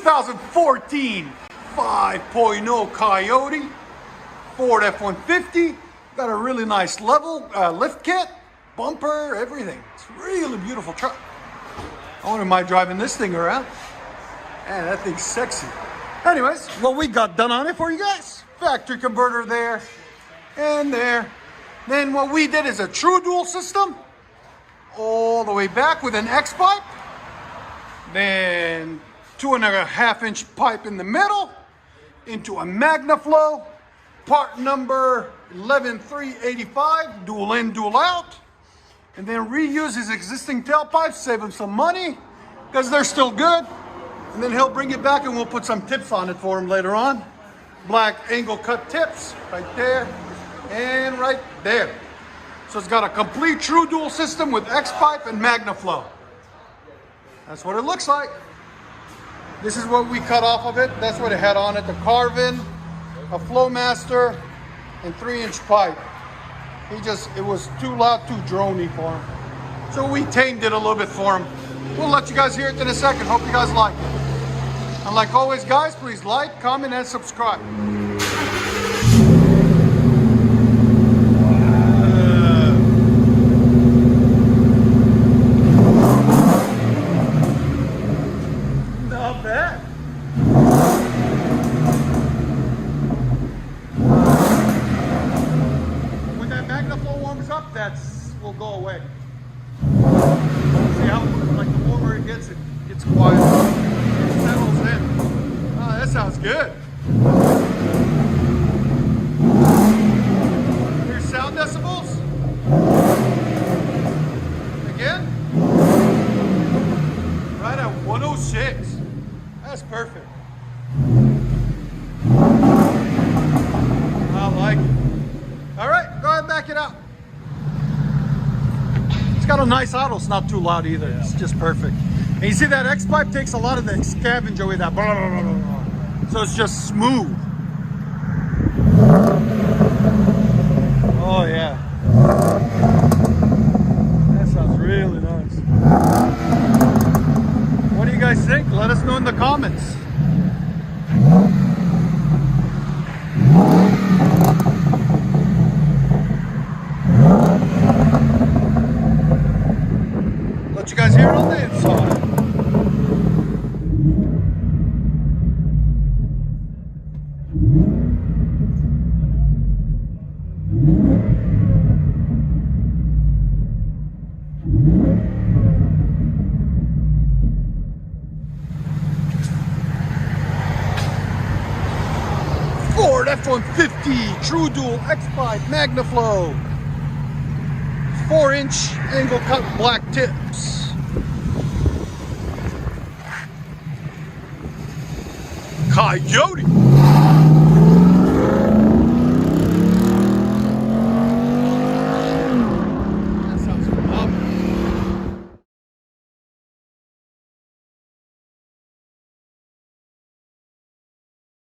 2014 5.0 Coyote Ford F-150. Got a really nice level lift kit, bumper, everything. It's a really beautiful truck. I wouldn't mind driving this thing around. Man, that thing's sexy. Anyways, what we got done on it for you guys. Factory converter there and there. Then what we did is a true dual system all the way back with an X pipe. Then 2.5-inch pipe in the middle into a MAGNAFLOW. Part number 11385, dual in, dual out. And then reuse his existing tailpipes, save him some money because they're still good. And then he'll bring it back and we'll put some tips on it for him later on. Black angle cut tips right there and right there. So it's got a complete true dual system with X pipe and MAGNAFLOW. That's what it looks like. This is what we cut off of it. That's what it had on it. The carving, a Flowmaster, and 3-inch pipe. It was too loud, too droney for him. So we tamed it a little bit for him. We'll let you guys hear it in a second. Hope you guys like it. And like always, guys, please like, comment, and subscribe. Not bad. When that MAGNAFLOW warms up, will go away. See how, like, the warmer it gets quiet. It settles in. Oh, that sounds good. Here's sound decibels. Again. Right at 106. That's perfect. I like it. All right, go ahead and back it out. It's got a nice auto. It's not too loud either. It's just perfect. And you see that X pipe takes a lot of the scavenge away, that blah, blah, blah, blah, blah. So it's just smooth. Oh yeah. That sounds really nice. What do you guys think? Let us know in the comments. Let you guys hear it on the inside. Ford F-150 True Dual X-Pipe MAGNAFLOW 4-inch angle cut black tips. Coyote.